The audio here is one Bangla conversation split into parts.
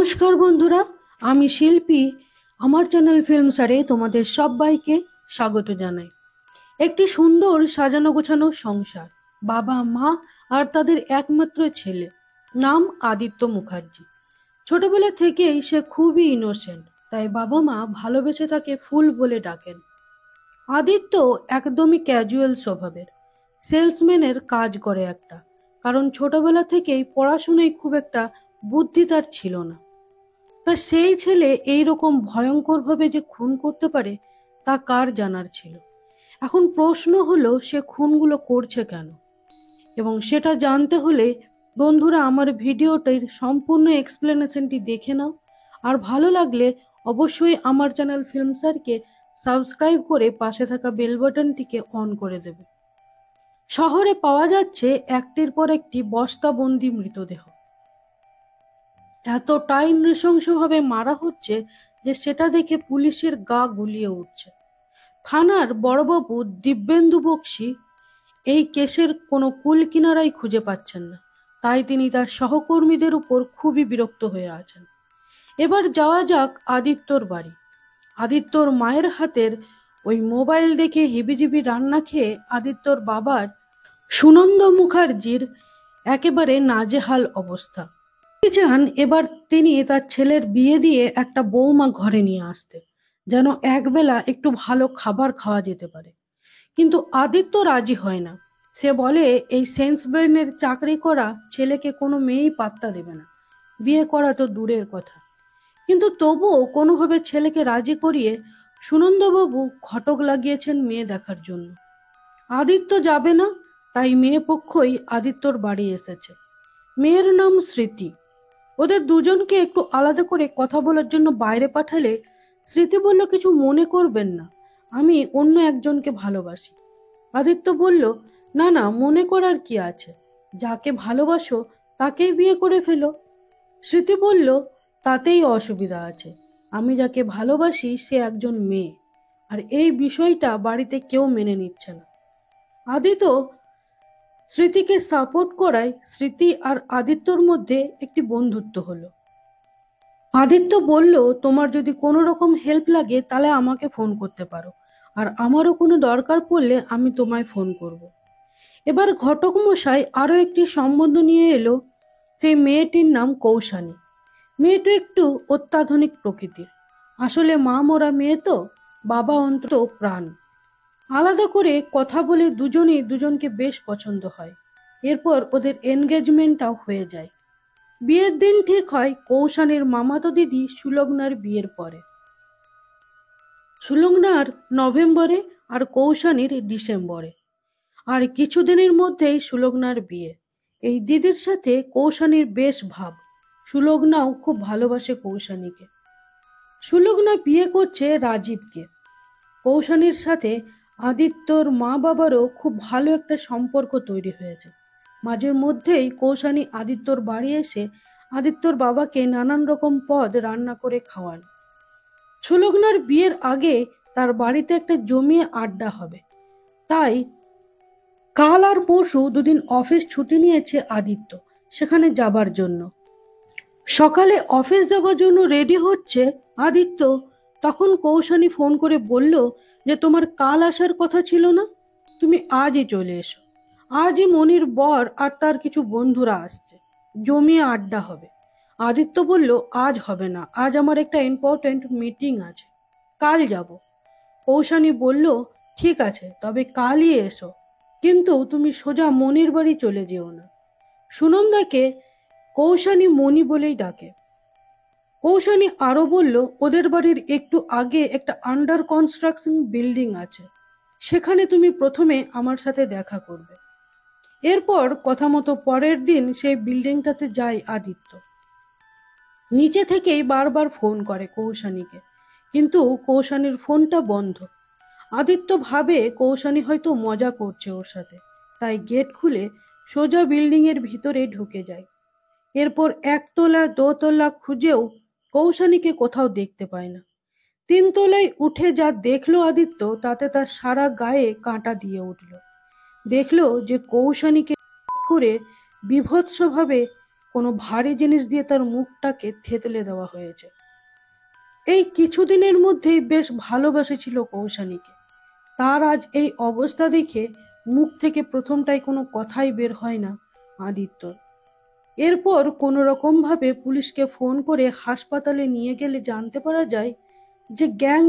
নমস্কার বন্ধুরা, আমি শিল্পী। আমার চ্যানেল ফিল্মসারে তোমাদের সবাইকে স্বাগত জানাই। একটি সুন্দর সাজানো গোছানো সংসার, বাবা মা আর তাদের একমাত্র ছেলে, নাম আদিত্য মুখার্জি। ছোটবেলা থেকেই সে খুবই ইনোসেন্ট, তাই বাবা মা ভালোবেসে তাকে ফুল বলে ডাকেন। আদিত্য একদমই ক্যাজুয়াল স্বভাবের, সেলসম্যানের কাজ করে একটা, কারণ ছোটবেলা থেকেই পড়াশোনায় খুব একটা বুদ্ধি তার ছিল না। তা সেই ছেলে এই রকম ভয়ঙ্করভাবে যে খুন করতে পারে তা কার জানার ছিল। এখন প্রশ্ন হলো সে খুনগুলো করছে কেন, এবং সেটা জানতে হলে বন্ধুরা আমার ভিডিওটির সম্পূর্ণ এক্সপ্লেনেশনটি দেখে নাও। আর ভালো লাগলে অবশ্যই আমার চ্যানেল ফিল্মসারকে সাবস্ক্রাইব করে পাশে থাকা বেল বাটনটিকে অন করে দেবে। শহরে পাওয়া যাচ্ছে একটির পর একটি বস্তাবন্দি মৃতদেহ। এতটাই নৃশংসভাবে মারা হচ্ছে যে সেটা দেখে পুলিশের গা গুলিয়ে উঠছে। থানার বড়বাবু দিব্যেন্দু বক্সি এই কেসের কোনো কুল কিনারাই খুঁজে পাচ্ছেন না, তাই তিনি তার সহকর্মীদের উপর খুবই বিরক্ত হয়ে আছেন। এবার যাওয়া যাক আদিত্যর বাড়ি। আদিত্যর মায়ের হাতের ওই মোবাইল দেখে হিবিজিবি রান্না খেয়ে আদিত্যর বাবার সুনন্দ মুখার্জির একেবারে নাজেহাল অবস্থা। চান এবার তিনি তার ছেলের বিয়ে দিয়ে একটা বৌমা ঘরে নিয়ে আসতে, যেন একবেলা একটু ভালো খাবার খাওয়া যেতে পারে। কিন্তু আদিত্য রাজি হয় না। সে বলে এই সেন্স ব্রেনের চাকরি করা ছেলেকে কোনো মেয়েই পাত্তা দেবে না, বিয়ে করা তো দূরের কথা। কিন্তু তবুও কোনোভাবে ছেলেকে রাজি করিয়ে সুনন্দবাবু ঘটক লাগিয়েছেন মেয়ে দেখার জন্য। আদিত্য যাবে না, তাই মেয়ে পক্ষই আদিত্যর বাড়ি এসেছে। মেয়ের নাম স্মৃতি। ওদের দুজনকে একটু আলাদা করে কথা বলার জন্য বাইরে পাঠালে স্মৃতি বলল, কিছু মনে করবেন না, আমি অন্য একজনকে ভালোবাসি। আদিত্য বলল, না না, মনে করার কি আছে, যাকে ভালোবাসো তাকেই বিয়ে করে ফেলো। স্মৃতি বলল, তাতেই অসুবিধা আছে, আমি যাকে ভালোবাসি সে একজন মেয়ে, আর এই বিষয়টা বাড়িতে কেউ মেনে নিচ্ছে না। আদিত্য স্মৃতিকে সাপোর্ট করায় স্মৃতি আর আদিত্যর মধ্যে একটি বন্ধুত্ব হলো। আদিত্য বলল, তোমার যদি কোনো রকম হেল্প লাগে তাহলে আমাকে ফোন করতে পারো, আর আমারও কোনো দরকার পড়লে আমি তোমায় ফোন করব। এবার ঘটক মশাই আরো একটি সম্বন্ধ নিয়ে এলো। সেই মেয়েটির নাম কৌশানী। মেয়েটা একটু অত্যাধুনিক প্রকৃতির, আসলে মা মরা মেয়ে তো, বাবা অন্তত প্রাণ। আলাদা করে কথা বলে দুজনেই দুজনকে বেশ পছন্দ হয়। এরপর ওদের এনগেজমেন্টটাও হয়ে যায়। বিয়ের দিন ঠিক হয় কৌশানীর মামাতো দিদি সুলগ্নার বিয়ের পরে। সুলগ্নার নভেম্বরে আর কৌশানীর ডিসেম্বরে। আর কিছুদিনের মধ্যেই সুলগ্নার বিয়ে। এই দিদির সাথে কৌশানীর বেশ ভাব। সুলগ্নাও খুব ভালোবাসে কৌশানীকে। সুলগ্না বিয়ে করছে রাজীবকে। কৌশানীর সাথে আদিত্যর মা বাবারও খুব ভালো একটা সম্পর্ক তৈরি হয়েছে। মাঝে মধ্যেই কৌশানী আদিত্যর বাড়ি এসে আদিত্যর বাবাকে নানান রকম পদ রান্না করে খাওয়ান। সুলগ্নার বিয়ের আগে তার বাড়িতে একটা জমিয়ে আড্ডা হবে, তাই কাল আর পরশু দুদিন অফিস ছুটি নিয়েছে আদিত্য সেখানে যাবার জন্য। সকালে অফিস যাবার জন্য রেডি হচ্ছে আদিত্য, তখন কৌশানী ফোন করে বলল যে তোমার কাল আসার কথা ছিল না, তুমি আজই চলে এসো। আজই মনির বর আর তার কিছু বন্ধুরা আসছে, জমিয়ে আড্ডা হবে। আদিত্য বলল, আজ হবে না, আজ আমার একটা ইম্পর্টেন্ট মিটিং আছে, কাল যাব। কৌশানী বলল, ঠিক আছে, তবে কালই এসো, কিন্তু তুমি সোজা মনির বাড়ি চলে যেও না। সুনন্দাকে কৌশানী মনি বলেই ডাকে। কৌশানী আরো বলল, ওদের বাড়ির একটু আগে একটা আন্ডার কনস্ট্রাকশন বিল্ডিং আছে, সেখানে তুমি প্রথমে আমার সাথে দেখা করবে। এরপর কথা মতো পরের দিন সেই বিল্ডিংটাতে যায় আদিত্য। নিচে থেকেই বারবার ফোন করে কৌশানীকে, কিন্তু কৌশানীর ফোনটা বন্ধ। আদিত্য ভাবে কৌশানী হয়তো মজা করছে ওর সাথে, তাই গেট খুলে সোজা বিল্ডিং এর ভিতরে ঢুকে যায়। এরপর একতলা দোতলা খুঁজেও কৌশানীকে কোথাও দেখতে পায় না। তিনতলায় উঠে যা দেখলো আদিত্য, তাতে তার সারা গায়ে কাঁটা দিয়ে উঠল। দেখলো যে কৌশানীকে করে বিভৎসভাবে কোনো ভারী জিনিস দিয়ে তার মুখটাকে থেতলে দেওয়া হয়েছে। এই কিছুদিনের মধ্যেই বেশ ভালোবেসেছিল কৌশানীকে। তার আজ এই অবস্থা দেখে মুখ থেকে প্রথমটাই কোনো কথাই বের হয় না আদিত্যর। এরপর কোনো রকম ভাবে পুলিশকে ফোন করে হাসপাতালে নিয়ে গেলে জানতে পারা যায় যে গ্যাং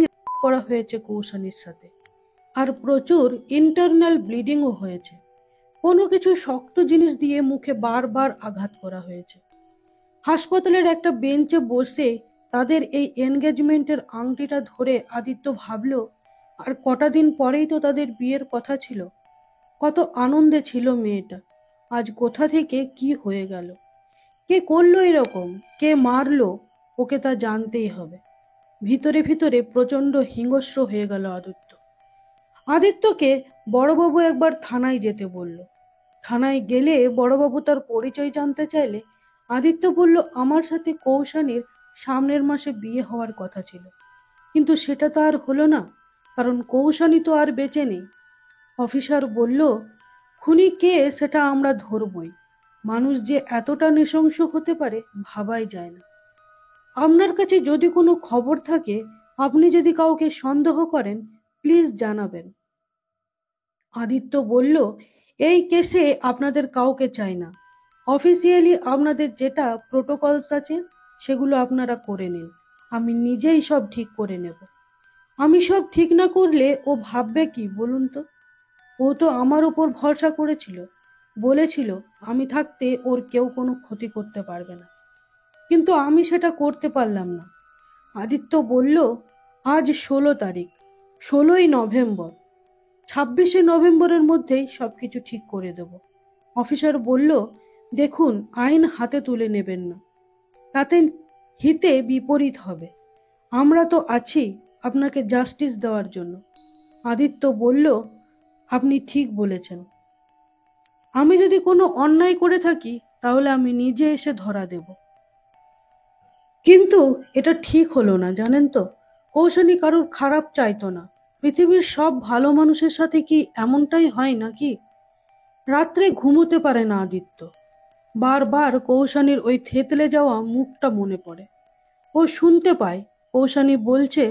করা হয়েছে কৌশানীর সাথে, আর প্রচুর ইন্টারনাল ব্লিডিংও হয়েছে। কোনো কিছু শক্ত জিনিস দিয়ে মুখে বারবার আঘাত করা হয়েছে। হাসপাতালের একটা বেঞ্চে বসে তাদের এই এনগেজমেন্টের আংটিটা ধরে আদিত্য ভাবল, আর কটা দিন পরেই তো তাদের বিয়ের কথা ছিল। কত আনন্দে ছিল মেয়েটা, আজ কোথা থেকে কি হয়ে গেল। কে করলো এরকম, কে মারলো, ওকে তা জানতেই হবে। ভিতরে ভিতরে প্রচন্ড হিংস্র হয়ে গেল আদিত্যকে বড়বাবু একবার থানায় যেতে বলল। থানায় গেলে বড়বাবু তার পরিচয় জানতে চাইলে আদিত্য বলল, আমার সাথে কৌশানীর সামনের মাসে বিয়ে হওয়ার কথা ছিল, কিন্তু সেটা তো আর হলো না, কারণ কৌশানী তো আর বেঁচে নেই। অফিসার বলল, খুনি কে সেটা আমরা ধরবই। মানুষ যে এতটা নৃশংস হতে পারে ভাবাই যায় না। আপনার কাছে যদি কোনো খবর থাকে, আপনি যদি কাউকে সন্দেহ করেন, প্লিজ জানাবেন। আদিত্য বলল, এই কেসে আপনাদের কাউকে চাই না। অফিসিয়ালি আপনাদের যেটা প্রোটোকলস আছে সেগুলো আপনারা করে নিন, আমি নিজেই সব ঠিক করে নেব। আমি সব ঠিক না করলে ও ভাববে কি বলুন তো? ও তো আমার উপর ভরসা করেছিল, বলেছিল আমি থাকতে ওর কেউ কোনো ক্ষতি করতে পারবে না, কিন্তু আমি সেটা করতে পারলাম না। আদিত্য বলল, আজ 16 তারিখ, 16ই নভেম্বর, 26শে নভেম্বরের মধ্যেই সবকিছু ঠিক করে দেব। অফিসার বলল, দেখুন, আইন হাতে তুলে নেবেন না, তাতে হিতে বিপরীত হবে। আমরা তো আছি আপনাকে জাস্টিস দেওয়ার জন্য। আদিত্য বলল, আপনি ঠিক বলেছেন। আমি যদি কোনো অন্যায় করে থাকি তাহলে আমি নিজে এসে ধরা দেব। কিন্তু এটা ঠিক হলো না, জানেন তো। কৌশানী কারোর খারাপ চাইতো না। পৃথিবীর সব ভালো মানুষের সাথে কি এমনটাই হয় নাকি? রাত্রে ঘুমোতে পারে না আদিত্য। বারবার কৌশানীর ওই থেতলে যাওয়া মুখটা মনে পড়ে। ও শুনতে পায় কৌশানী বলছে,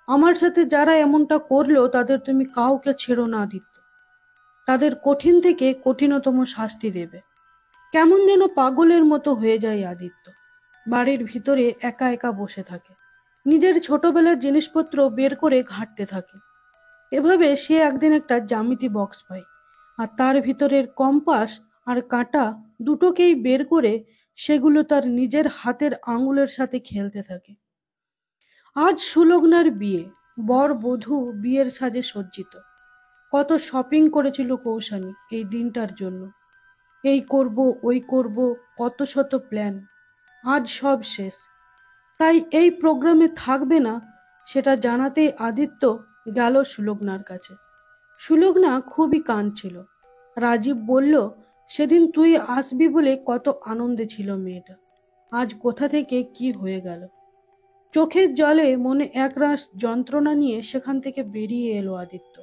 আমার সাথে যারা এমনটা করলো তাদের তুমি কাউকে ছেড়ো না আদিত্য, তাদের কঠিন থেকে কঠিনতম শাস্তি দেবে। কেমন যেন পাগলের মতো হয়ে যায় আদিত্য। বাড়ির ভিতরে একা একা বসে থাকে, নিজের ছোটবেলার জিনিসপত্র বের করে ঘাঁটতে থাকে। এভাবে সে একদিন একটা জ্যামিতি বক্স পায়, আর তার ভিতরের কম্পাস আর কাঁটা দুটোকেই বের করে সেগুলো তার নিজের হাতের আঙুলের সাথে খেলতে থাকে। আজ সুলগ্নার বিয়ে, বর বধূ বিয়ের সাজে সজ্জিত। কত শপিং করেছিল কৌশানী এই দিনটার জন্য। এই করব, ওই করব, কত শত প্ল্যান। আজ সব শেষ। তাই এই প্রোগ্রামে থাকবে না সেটা জানাতেই আদিত্য গেল সুলগ্নার কাছে। সুলগ্না খুবই কাঁদছিল। রাজীব বলল, সেদিন তুই আসবি বলে কত আনন্দে ছিল মেয়েটা, আজ কোথা থেকে কি হয়ে গেল। চোখের জলে মনে একরাশ যন্ত্রণা নিয়ে সেখান থেকে বেরিয়ে এলো আদিত্য।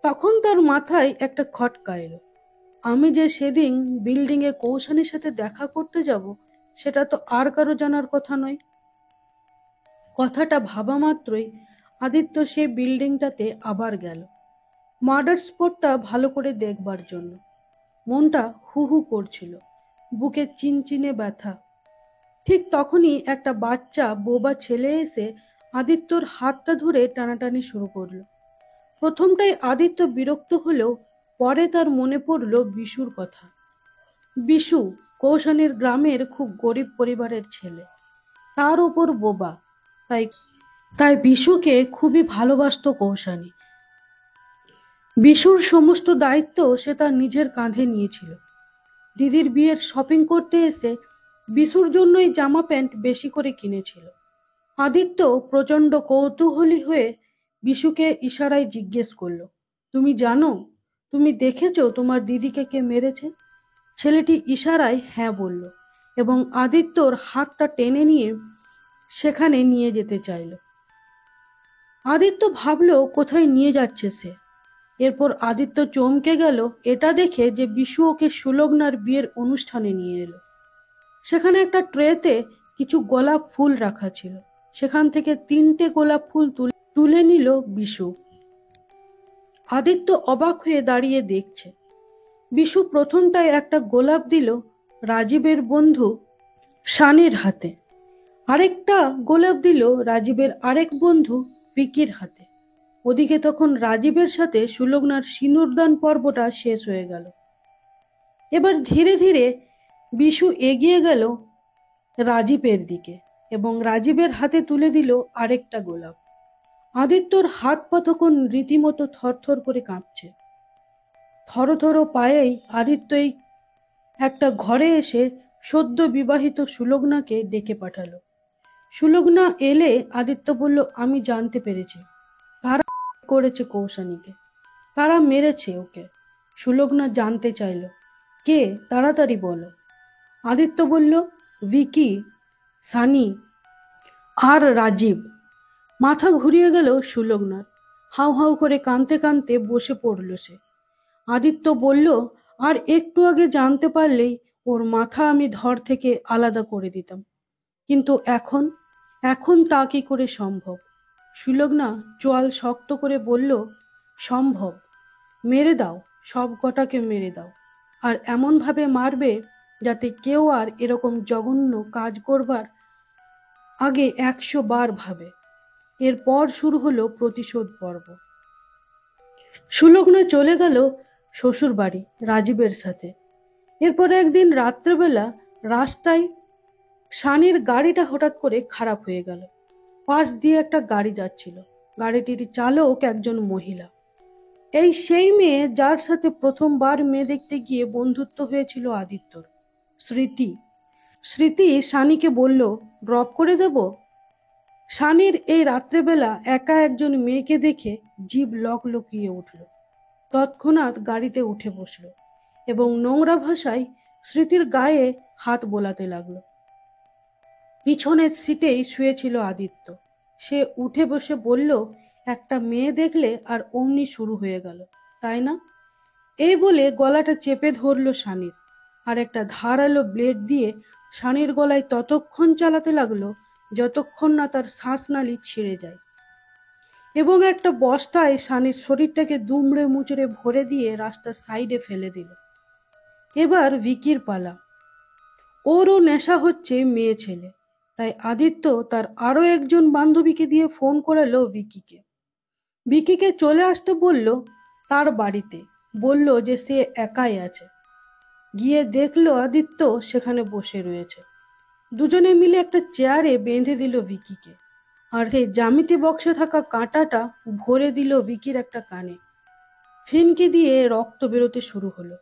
তখন তার মাথায় একটা খটকা এলো। আমি যে সেদিন বিল্ডিংয়ে কৌশানীর সাথে দেখা করতে যাব সেটা তো আর কারো জানার কথা নয়। কথাটা ভাবা মাত্রই আদিত্য সে বিল্ডিংটাতে আবার গেল, মার্ডার স্পটটা ভালো করে দেখবার জন্য। মনটা হু হু করছিল, বুকে চিনচিনে ব্যথা। ঠিক তখনই একটা বাচ্চা বোবা ছেলে এসে আদিত্যর হাতটা ধরে টানাটানি শুরু করলো। প্রথমটাই আদিত্য বিরক্ত হলেও পরে তার মনে পড়ল বিশুর কথা। বিশু কৌশানীর গ্রামের খুব গরিব পরিবারের ছেলে, তার ওপর বোবা। তাই তাই বিশুকে খুবই ভালোবাসতো কৌশানী। বিশুর সমস্ত দায়িত্ব সে তার নিজের কাঁধে নিয়েছিল। দিদির বিয়ের শপিং করতে এসে বিশুর জন্যই জামা প্যান্ট বেশি করে কিনেছিল। আদিত্য প্রচন্ড কৌতূহলী হয়ে বিশুকে ইশারায় জিজ্ঞেস করলো, তুমি জানো, তুমি দেখেছো তোমার দিদিকে কে মেরেছে? ছেলেটি ইশারায় হ্যাঁ বলল এবং আদিত্যর হাতটা টেনে নিয়ে সেখানে নিয়ে যেতে চাইল। আদিত্য ভাবলো কোথায় নিয়ে যাচ্ছে সে। এরপর আদিত্য চমকে গেল এটা দেখে যে বিশু ওকে সুলগ্নার বিয়ের অনুষ্ঠানে নিয়ে এলো। সেখানে একটা ট্রেতে কিছু গোলাপ ফুল রাখা ছিল। সেখান থেকে 3টে গোলাপ ফুল তুলে নিল বিশু। আদিত্য অবাক হয়ে দাঁড়িয়ে দেখছে। বিশু প্রথমটায় একটা গোলাপ দিল রাজীবের বন্ধু শানির হাতে, আরেকটা গোলাপ দিল রাজীবের আরেক বন্ধু ভিকির হাতে। ওদিকে তখন রাজীবের সাথে সুলগ্নার সিঁদুরদান পর্বটা শেষ হয়ে গেল। এবার ধীরে ধীরে বিশু এগিয়ে গেল রাজীবের দিকে এবং রাজীবের হাতে তুলে দিল আরেকটা গোলাপ। আদিত্যর হাত পা তখন রীতিমতো থরথর করে কাঁপছে। থরথর পায়েই আদিত্য এই একটা ঘরে এসে সদ্য বিবাহিত সুলগ্নাকে ডেকে পাঠালো। সুলগ্না এলে আদিত্য বলল, আমি জানতে পেরেছি কারা করেছে কৌশানীকে, কারা মেরেছে ওকে। সুলগ্না জানতে চাইল, কে, তাড়াতাড়ি বলো। আদিত্য বলল, ভিকি, সানি আর রাজীব। মাথা ঘুরিয়ে গেল সুলগ্নার। হাউ হাউ করে কাঁদতে কাঁদতে বসে পড়ল সে। আদিত্য বলল, আর একটু আগে জানতে পারলেই ওর মাথা আমি ধর থেকে আলাদা করে দিতাম, কিন্তু এখন এখন তা কি করে সম্ভব? সুলগ্না চোয়াল শক্ত করে বলল, সম্ভব। মেরে দাও, সব কটাকে মেরে দাও, আর এমনভাবে মারবে যাতে কেউ আর এরকম জঘন্য কাজ করবার আগে 100 বার ভাবে। এরপর শুরু হলো প্রতিশোধ পর্ব। সুলগ্না চলে গেল শ্বশুর বাড়ি রাজীবের সাথে। এরপর একদিন রাত্রেবেলা রাস্তায় শানির গাড়িটা হঠাৎ করে খারাপ হয়ে গেল। পাশ দিয়ে একটা গাড়ি যাচ্ছিল, গাড়িটির চালক একজন মহিলা। এই সেই মেয়ে যার সাথে প্রথমবার মেয়ে দেখতে গিয়ে বন্ধুত্ব হয়েছিল আদিত্যর, স্মৃতি। স্মৃতি শানিকে বলল, ড্রপ করে দেব। শানির এই রাত্রেবেলা একা একজন মেয়েকে দেখে জিভ লকলকিয়ে উঠল। তৎক্ষণাৎ গাড়িতে উঠে বসল এবং নোংরা ভাষায় স্মৃতির গায়ে হাত বোলাতে লাগলো। পিছনের সিটেই শুয়েছিল আদিত্য। সে উঠে বসে বলল, একটা মেয়ে দেখলে আর অমনি শুরু হয়ে গেল, তাই না? এই বলে গলাটা চেপে ধরল শানির, আর একটা ধারালো ব্লেড দিয়ে শানির গলায় ততক্ষণ চালাতে লাগলো যতক্ষণ না তার শ্বাসনালী ছিঁড়ে যায়, এবং একটা বস্তায় শানির শরীরটাকে দুমড়ে মুচড়ে ভরে দিয়ে রাস্তার সাইডে ফেলে দিল। এবার ভিকির পালা। ওরও নেশা হচ্ছে মেয়ে ছেলে, তাই আদিত্য তার আরো একজন বান্ধবীকে দিয়ে ফোন করালো ভিকিকে। ভিকিকে চলে আসতে বলল তার বাড়িতে, বলল যে সে একাই আছে। গিয়ে দেখলো আদিত্য সেখানে বসে রয়েছে। দুজনে মিলে একটা চেয়ারে বেঁধে দিল ভিকিকে, আর সেই জ্যামিতি বক্সে থাকা কাঁটাটা ভরে দিল ভিকির একটা কানে। ফিনকি দিয়ে রক্ত বেরোতে শুরু হলো।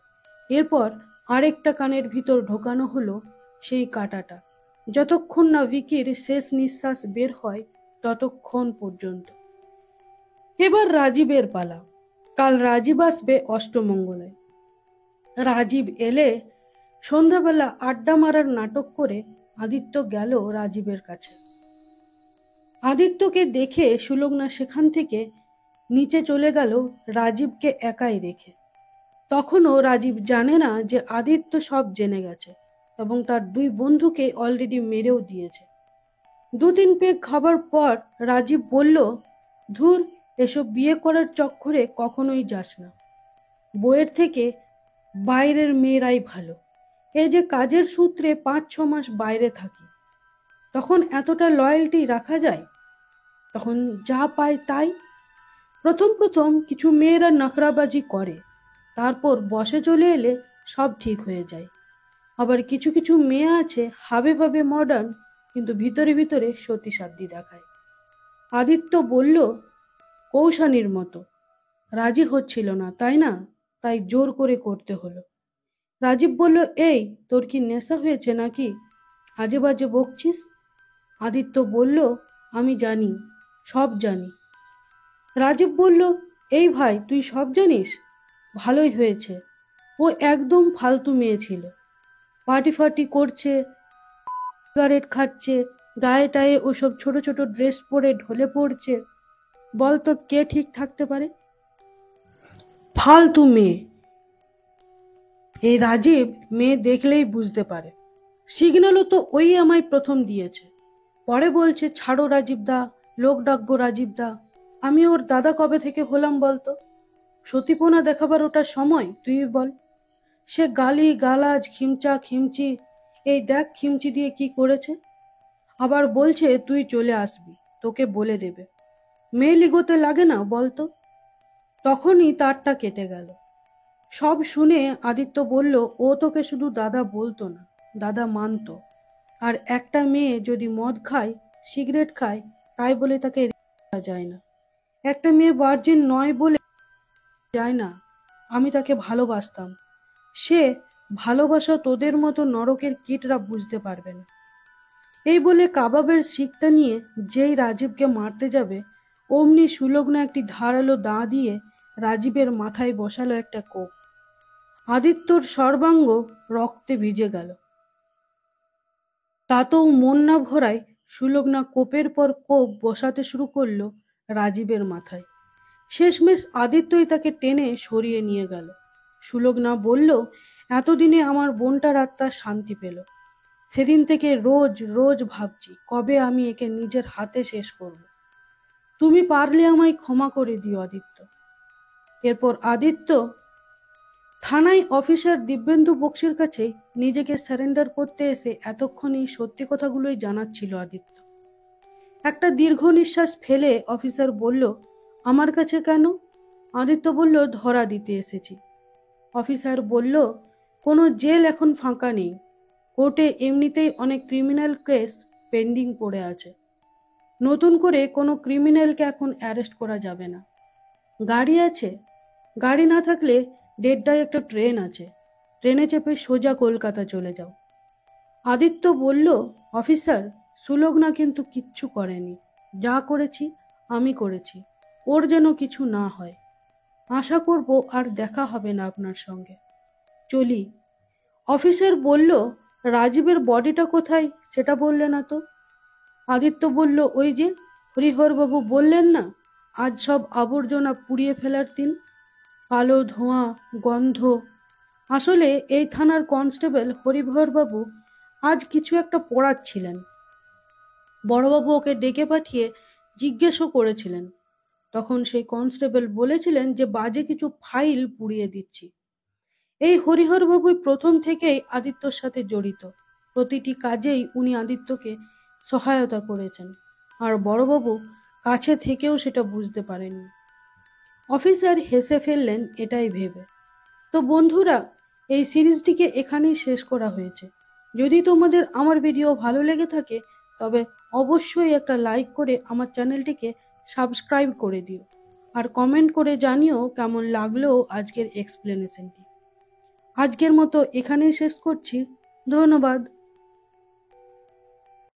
এরপর আরেকটা কানের ভিতর ঢোকানো হলো সেই কাঁটাটা, যতক্ষণ না ভিকির শেষ নিঃশ্বাস বের হয় ততক্ষণ পর্যন্ত। এবার রাজীবের পালা। কাল রাজীব আসবে অষ্টমঙ্গলায়। রাজীব এলে সন্ধ্যাবেলা আড্ডা মারার নাটক করে আদিত্য গেল রাজীবের কাছে। আদিত্যকে দেখে সুলগ্না সেখান থেকে নিচে চলে গেল রাজীবকে একাই রেখে। তখনও রাজীব জানে না যে আদিত্য সব জেনে গেছে এবং তার দুই বন্ধুকে অলরেডি মেরেও দিয়েছে। 2-3 পেগ খাবার পর রাজীব বলল, ধুর, এসব বিয়ে করার চক্করে কখনোই যাস না। বইয়ের থেকে বাইরের মেয়েরাই ভালো। এই যে কাজের সূত্রে 5-6 মাস বাইরে থাকি, তখন এতটা লয়্যালটি রাখা যায়? তখন যা পায় তাই। প্রথম প্রথম কিছু মেয়েরা নখরাবাজি করে, তারপর বসে চলে এলে সব ঠিক হয়ে যায়। আবার কিছু কিছু মেয়ে আছে হাবে ভাবে মডার্ন, কিন্তু ভিতরে ভিতরে সতী সাধ্য দেখায়। আদিত্য বলল, কৌশানীর মতো। রাজি হচ্ছিল না, তাই না? তাই জোর করে করতে হলো। রাজীব বলল, এই তোর কি নেশা হয়েছে নাকি? আজে বাজে বকছিস। আদিত্য বলল, আমি জানি, সব জানি। রাজীব বলল, এই ভাই, তুই সব জানিস? ভালোই হয়েছে। ও একদম ফালতু মেয়ে ছিল। পার্টি ফার্টি করছে, সিগারেট খাচ্ছে, গায়ে টায়ে ওসব ছোট ছোট ড্রেস পরে ঢলে পড়ছে। বল তো কে ঠিক থাকতে পারে? ফালতু মেয়ে। এই রাজীব মেয়ে দেখলেই বুঝতে পারে। সিগন্যালও তো ওই আমায় প্রথম দিয়েছে। পরে বলছে ছাড়ো রাজীব দা, লোক ডাকবো রাজীব দা। আমি ওর দাদা কবে থেকে হলাম বলতো? সতীপনা দেখাবার ওটা সময় তুই বল? সে গালি গালাজ খিমচা খিমচি, এই দেখ খিমচি দিয়ে কি করেছে। আবার বলছে তুই চলে আসবি, তোকে বলে দেবে। মেয়ে লিগোতে লাগে না বলতো? তখনই তারটা কেটে গেল। সব শুনে আদিত্য বলল, ও তোকে শুধু দাদা বলতো না, দাদা মানতো। আর একটা মেয়ে যদি মদ খায়, সিগারেট খায়, তাই বলে তাকে করা যায় না। একটা মেয়ে ভার্জিন নয় বলে যায় না। আমি তাকে ভালোবাসতাম। সে ভালোবাসা তোদের মতো নরকের কীটরা বুঝতে পারবে না। এই বলে কাবাবের শিকটা নিয়ে যেই রাজীবকে মারতে যাবে, অমনি সুলগ্না একটি ধারালো দাঁ দিয়ে রাজীবের মাথায় বসালো একটা কোপ। আদিত্যর সর্বাঙ্গ রক্তে ভিজে গেল। তাতেও মন না ভরায় সুলগ্না কোপের পর কোপ বসাতে শুরু করলো রাজীবের মাথায়। শেষমেশ আদিত্যই তাকে টেনে সরিয়ে নিয়ে গেল। সুলগ্না বলল, এতদিনে আমার বোনটার আত্মা শান্তি পেল। সেদিন থেকে রোজ রোজ ভাবছি কবে আমি একে নিজের হাতে শেষ করব। তুমি পারলে আমায় ক্ষমা করে দিও আদিত্য। এরপর আদিত্য থানায় অফিসার দিব্যেন্দু বক্সির কাছে নিজেকে সারেন্ডার করতে এসে এতক্ষণই সত্যি কথাগুলোই জানাচ্ছিল আদিত্য। একটা দীর্ঘ নিঃশ্বাস ফেলে অফিসার বলল, আমার কাছে কেন? আদিত্য বলল, ধরা দিতে এসেছি। অফিসার বলল, কোনো জেল এখন ফাঁকা নেই। কোর্টে এমনিতেই অনেক ক্রিমিনাল কেস পেন্ডিং পড়ে আছে। নতুন করে কোনো ক্রিমিনালকে এখন অ্যারেস্ট করা যাবে না। গাড়ি আছে? গাড়ি না থাকলে দেড়টায় একটা ট্রেন আছে, ট্রেনে চেপে সোজা কলকাতা চলে যাও। আদিত্য বলল, অফিসার, সুলগ্না কিন্তু কিচ্ছু করেনি। যা করেছি আমি করেছি, ওর যেন কিছু না হয়। আশা করব আর দেখা হবে না আপনার সঙ্গে। চলি। অফিসার বলল, রাজীবের বডিটা কোথায় সেটা বললে না তো? আদিত্য বলল, ওই যে হরিহরবাবু বললেন না, আজ সব আবর্জনা পুড়িয়ে ফেলার দিন। কালো ধোঁয়া, গন্ধ। আসলে এই থানার কনস্টেবল হরিহরবাবু আজ কিছু একটা পড়াচ্ছিলেন। বড়বাবু ওকে ডেকে পাঠিয়ে জিজ্ঞেসও করেছিলেন। তখন সেই কনস্টেবল বলেছিলেন যে বাজে কিছু ফাইল পুড়িয়ে দিচ্ছি। এই হরিহরবাবুই প্রথম থেকেই আদিত্যর সাথে জড়িত। প্রতিটি কাজেই উনি আদিত্যকে সহায়তা করেছেন, আর বড়বাবু কাছে থেকেও সেটা বুঝতে পারেননি। অফিসার হেসে ফেললেন এটাই ভেবে। তো বন্ধুরা, এই সিরিজটিকে এখানেই শেষ করা হয়েছে। যদি তোমাদের আমার ভিডিও ভালো লেগে থাকে তবে অবশ্যই একটা লাইক করে আমার চ্যানেলটিকে সাবস্ক্রাইব করে দিও, আর কমেন্ট করে জানিও কেমন লাগলো আজকের এক্সপ্লেনেশনটি। আজকের মতো এখানেই শেষ করছি। ধন্যবাদ।